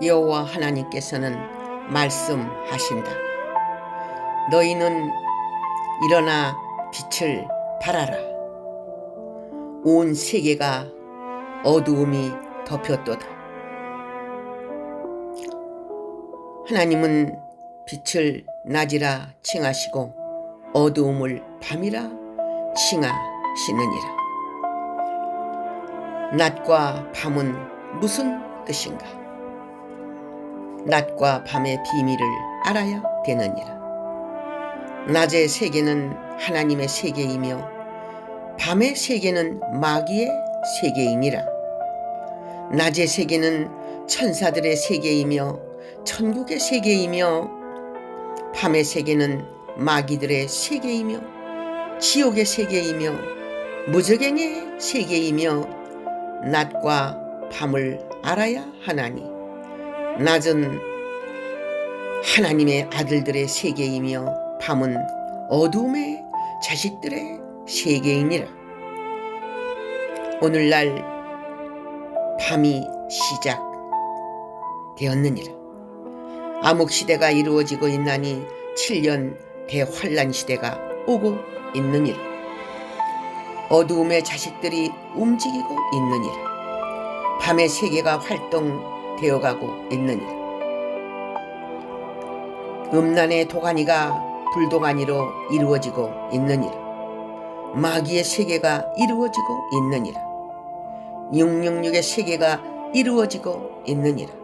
여호와 하나님께서는 말씀하신다. 너희는 일어나 빛을 발하라. 온 세계가 어두움이 덮였도다. 하나님은 빛을 낮이라 칭하시고 어두움을 밤이라 칭하시느니라. 낮과 밤은 무슨 뜻인가? 낮과 밤의 비밀을 알아야 되느니라. 낮의 세계는 하나님의 세계이며 밤의 세계는 마귀의 세계이니라. 낮의 세계는 천사들의 세계이며 천국의 세계이며 밤의 세계는 마귀들의 세계이며 지옥의 세계이며 무저갱의 세계이며 낮과 밤을 알아야 하나니 낮은 하나님의 아들들의 세계이며 밤은 어두움의 자식들의 세계이니라. 오늘날 밤이 시작되었느니라. 암흑시대가 이루어지고 있나니 7년 대환란 시대가 오고 있느니라. 어두움의 자식들이 움직이고 있느니라. 밤의 세계가 활동되어가고 있느니라. 음란의 도가니가 불도가니로 이루어지고 있느니라. 마귀의 세계가 이루어지고 있느니라. 666의 세계가 이루어지고 있느니라.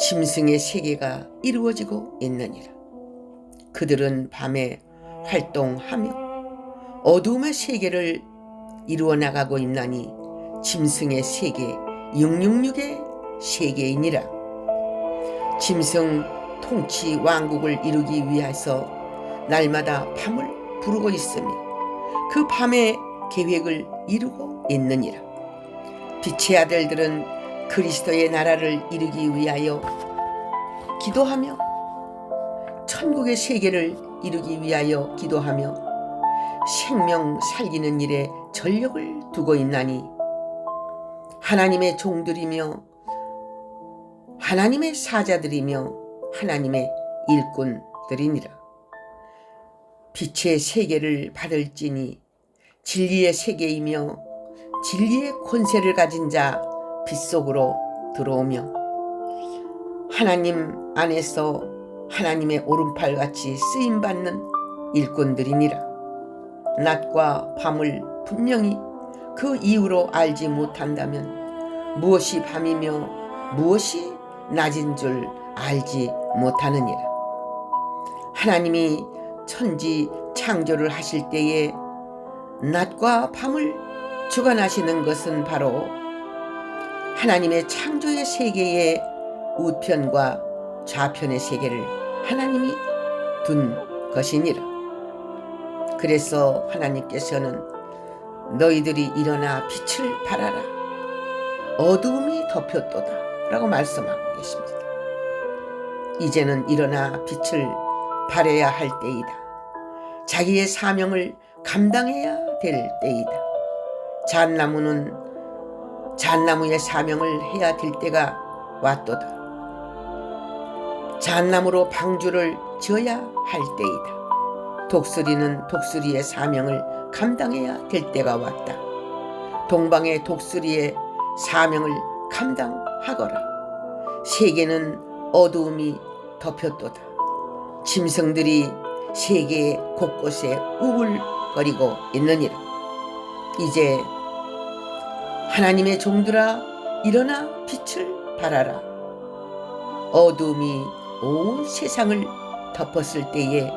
짐승의 세계가 이루어지고 있느니라. 그들은 밤에 활동하며 어두움의 세계를 이루어 나가고 있나니 짐승의 세계 666의 세계이니라. 짐승 통치 왕국을 이루기 위해서 날마다 밤을 부르고 있으며 그 밤의 계획을 이루고 있느니라. 빛의 아들들은 그리스도의 나라를 이루기 위하여 기도하며 천국의 세계를 이루기 위하여 기도하며 생명 살리는 일에 전력을 두고 있나니 하나님의 종들이며 하나님의 사자들이며 하나님의 일꾼들이니라. 빛의 세계를 받을지니 진리의 세계이며 진리의 권세를 가진 자 빛 속으로 들어오며 하나님 안에서 하나님의 오른팔같이 쓰임받는 일꾼들이니라. 낮과 밤을 분명히 그 이유로 알지 못한다면 무엇이 밤이며 무엇이 낮인 줄 알지 못하느니라. 하나님이 천지 창조를 하실 때에 낮과 밤을 주관하시는 것은 바로 하나님의 창조의 세계의 우편과 좌편의 세계를 하나님이 둔 것이니라. 그래서 하나님께서는 너희들이 일어나 빛을 발하라. 어두움이 덮였도다 라고 말씀하고 계십니다. 이제는 일어나 빛을 발해야 할 때이다. 자기의 사명을 감당해야 될 때이다. 잣나무의 사명을 해야 될 때가 왔도다. 잣나무로 방주를 지어야 할 때이다. 독수리는 독수리의 사명을 감당해야 될 때가 왔다. 동방의 독수리의 사명을 감당하거라. 세계는 어두움이 덮였도다. 짐승들이 세계 곳곳에 우글거리고 있느니라. 이제 하나님의 종들아 일어나 빛을 발하라. 어두움이 온 세상을 덮었을 때에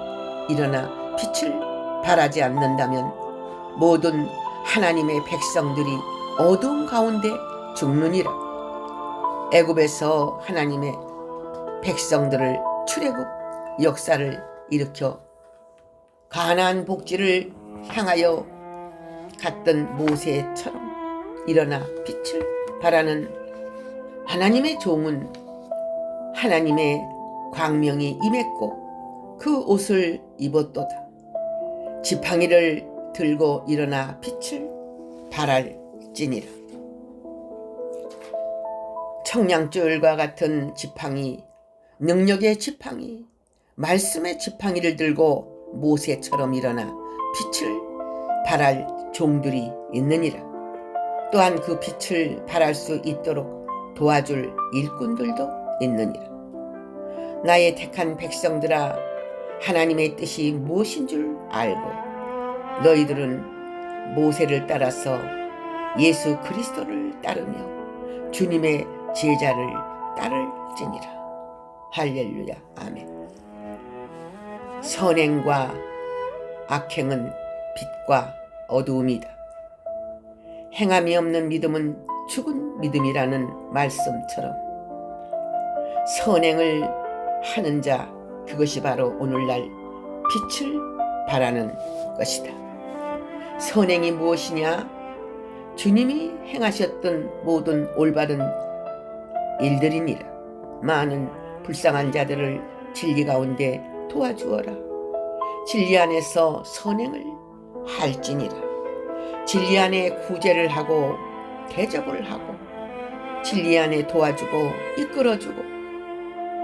일어나 빛을 발하지 않는다면 모든 하나님의 백성들이 어두움 가운데 죽느니라. 애굽에서 하나님의 백성들을 출애굽 역사를 일으켜 가나안 복지를 향하여 갔던 모세처럼 일어나 빛을 발하는 하나님의 종은 하나님의 광명이 임했고 그 옷을 입었도다. 지팡이를 들고 일어나 빛을 발할지니라. 청량줄과 같은 지팡이, 능력의 지팡이, 말씀의 지팡이를 들고 모세처럼 일어나 빛을 발할 종들이 있느니라. 또한 그 빛을 발할 수 있도록 도와줄 일꾼들도 있느니라. 나의 택한 백성들아, 하나님의 뜻이 무엇인 줄 알고 너희들은 모세를 따라서 예수 그리스도를 따르며 주님의 제자를 따를지니라. 할렐루야. 아멘. 선행과 악행은 빛과 어두움이다. 행함이 없는 믿음은 죽은 믿음이라는 말씀처럼 선행을 하는 자, 그것이 바로 오늘날 빛을 발하는 것이다. 선행이 무엇이냐? 주님이 행하셨던 모든 올바른 일들이니라. 많은 불쌍한 자들을 진리 가운데 도와주어라. 진리 안에서 선행을 할지니라. 진리 안에 구제를 하고 대접을 하고 진리 안에 도와주고 이끌어주고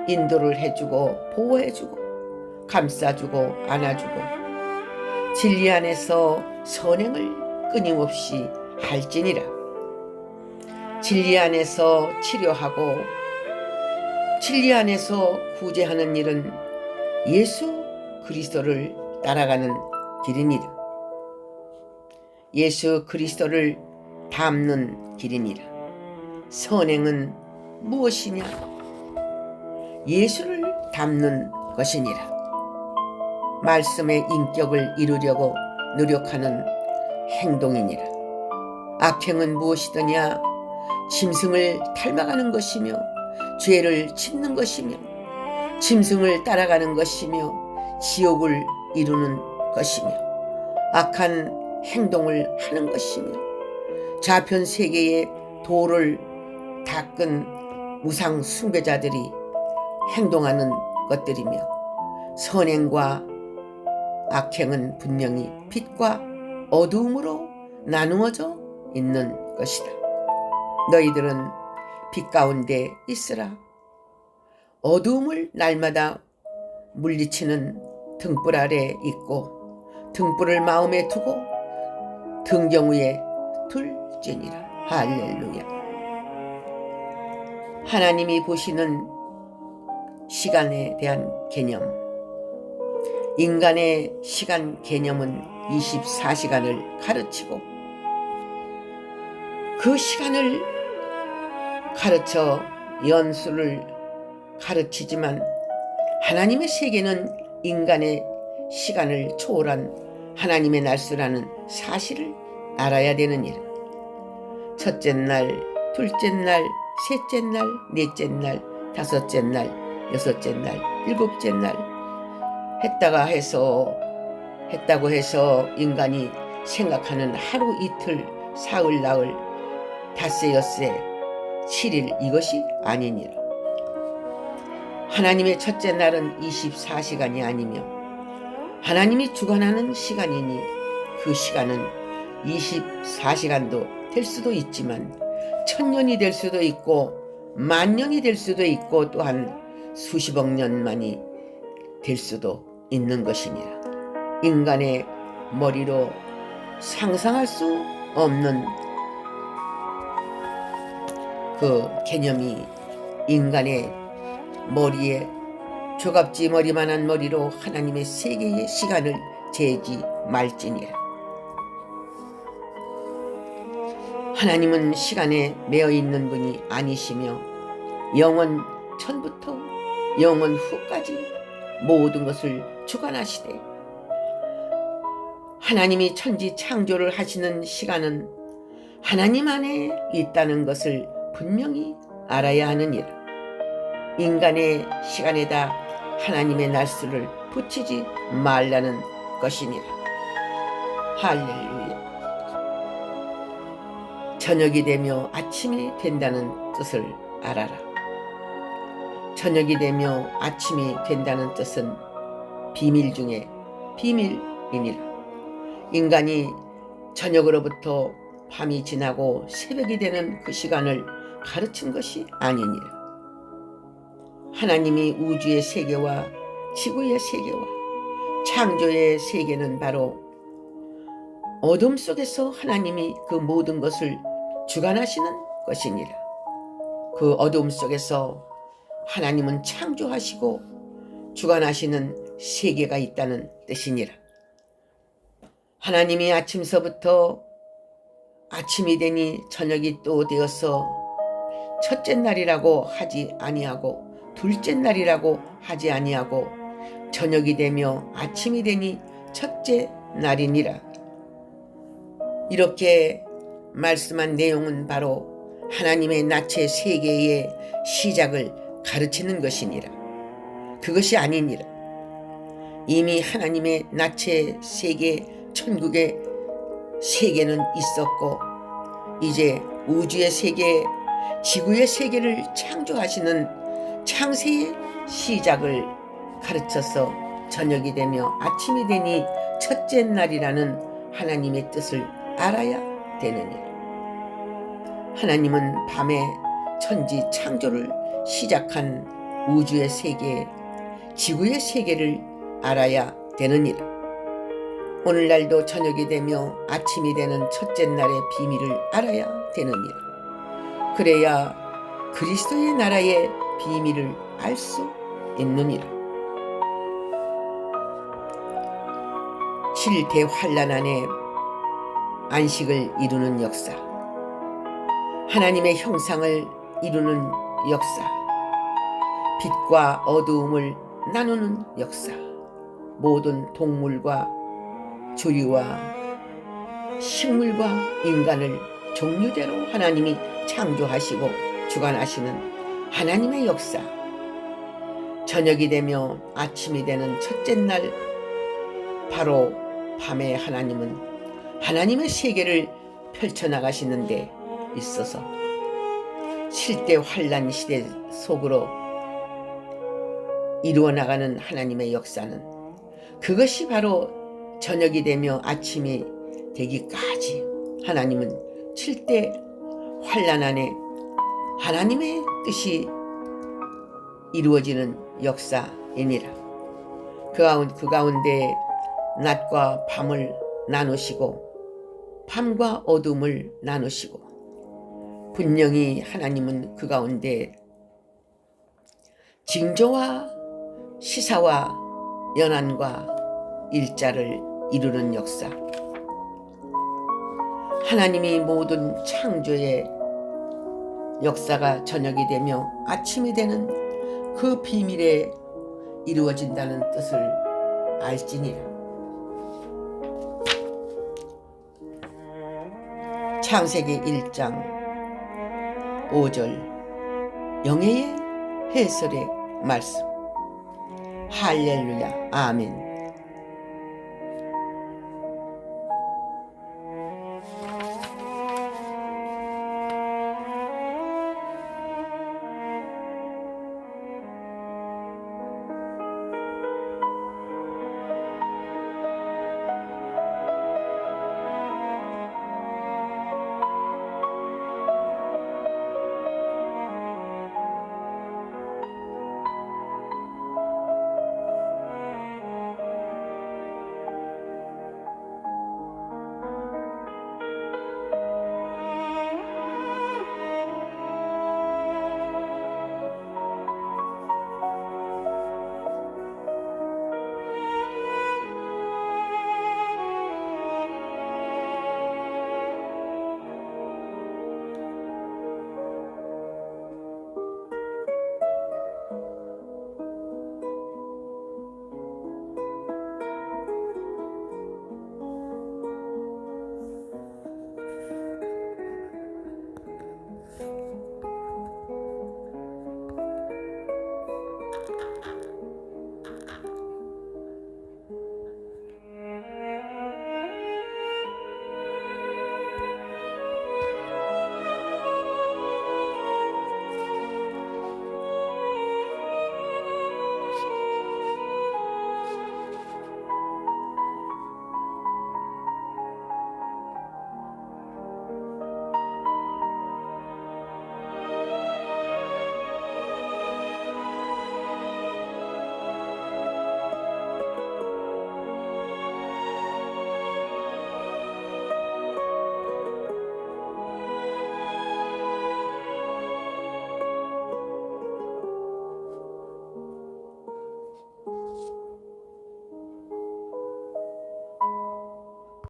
인도를 해주고 보호해주고 감싸주고 안아주고 진리 안에서 선행을 끊임없이 할지니라. 진리 안에서 치료하고 진리 안에서 구제하는 일은 예수 그리스도를 따라가는 길이니라. 예수 그리스도를 닮는 길이니라. 선행은 무엇이냐? 예수를 닮는 것이니라. 말씀의 인격을 이루려고 노력하는 행동이니라. 악행은 무엇이더냐? 짐승을 닮아가는 것이며 죄를 짓는 것이며 짐승을 따라가는 것이며 지옥을 이루는 것이며 악한 행동을 하는 것이며 좌편 세계의 도를 닦은 우상 숭배자들이 행동하는 것들이며 선행과 악행은 분명히 빛과 어두움으로 나누어져 있는 것이다. 너희들은 빛 가운데 있으라. 어두움을 날마다 물리치는 등불 아래 있고 등불을 마음에 두고 등경 위에 둘지니라. 할렐루야. 하나님이 보시는 시간에 대한 개념, 인간의 시간 개념은 24시간을 가르치고 그 시간을 가르쳐 연수를 가르치지만 하나님의 세계는 인간의 시간을 초월한 하나님의 날수라는 사실을 알아야 되는 일. 첫째 날, 둘째 날, 셋째 날, 넷째 날, 다섯째 날, 여섯째 날, 일곱째 날 했다고 해서 인간이 생각하는 하루 이틀, 사흘, 나흘, 닷새, 엿새, 7일 이것이 아니니라. 하나님의 첫째 날은 24시간이 아니며 하나님이 주관하는 시간이니 그 시간은 24시간도 될 수도 있지만 1000년이 될 수도 있고 10,000년이 될 수도 있고 또한 수십억 년만이 될 수도 있는 것이니라. 인간의 머리로 상상할 수 없는 그 개념이 인간의 머리에 조갑지 머리만한 머리로 하나님의 세계의 시간을 재지 말지니라. 하나님은 시간에 매여 있는 분이 아니시며 영원 전부터 영원 후까지 모든 것을 주관하시되 하나님이 천지 창조를 하시는 시간은 하나님 안에 있다는 것을 분명히 알아야 하느니라. 인간의 시간에다 하나님의 날수를 붙이지 말라는 것이니라. 할렐루야. 저녁이 되며 아침이 된다는 뜻을 알아라. 저녁이 되며 아침이 된다는 뜻은 비밀 중에 비밀이니라. 인간이 저녁으로부터 밤이 지나고 새벽이 되는 그 시간을 가르친 것이 아니니라. 하나님이 우주의 세계와 지구의 세계와 창조의 세계는 바로 어둠 속에서 하나님이 그 모든 것을 주관하시는 것이니라. 그 어둠 속에서 하나님은 창조하시고 주관하시는 세계가 있다는 뜻이니라. 하나님이 아침서부터 아침이 되니 저녁이 또 되어서 첫째 날이라고 하지 아니하고 둘째 날이라고 하지 아니하고 저녁이 되며 아침이 되니 첫째 날이니라. 이렇게 말씀한 내용은 바로 하나님의 나체 세계의 시작을 가르치는 것이니라. 그것이 아니니라. 이미 하나님의 나체 세계 천국의 세계는 있었고 이제 우주의 세계, 지구의 세계를 창조하시는 창세의 시작을 가르쳐서 저녁이 되며 아침이 되니 첫째 날이라는 하나님의 뜻을 알아야 되느니라. 하나님은 밤에 천지 창조를 시작한 우주의 세계, 지구의 세계를 알아야 되느니라. 오늘날도 저녁이 되며 아침이 되는 첫째 날의 비밀을 알아야 되느니라. 그래야 그리스도의 나라의 비밀을 알 수 있느니라. 7대환란 안에 안식을 이루는 역사, 하나님의 형상을 이루는 역사, 빛과 어두움을 나누는 역사, 모든 동물과 조류와 식물과 인간을 종류대로 하나님이 창조하시고 주관하시는 하나님의 역사, 저녁이 되며 아침이 되는 첫째 날 바로 밤에 하나님은 하나님의 세계를 펼쳐나가시는 데 있어서 7대 환란 시대 속으로 이루어나가는 하나님의 역사는 그것이 바로 저녁이 되며 아침이 되기까지 하나님은 7대 환란 안에 하나님의 뜻이 이루어지는 역사이니라. 그 가운데 낮과 밤을 나누시고 밤과 어둠을 나누시고 분명히 하나님은 그 가운데 징조와 시사와 연한과 일자를 이루는 역사, 하나님이 모든 창조의 역사가 저녁이 되며 아침이 되는 그 비밀에 이루어진다는 뜻을 알지니라. 창세기 1장 5절 영예의 해설의 말씀. 할렐루야. 아멘.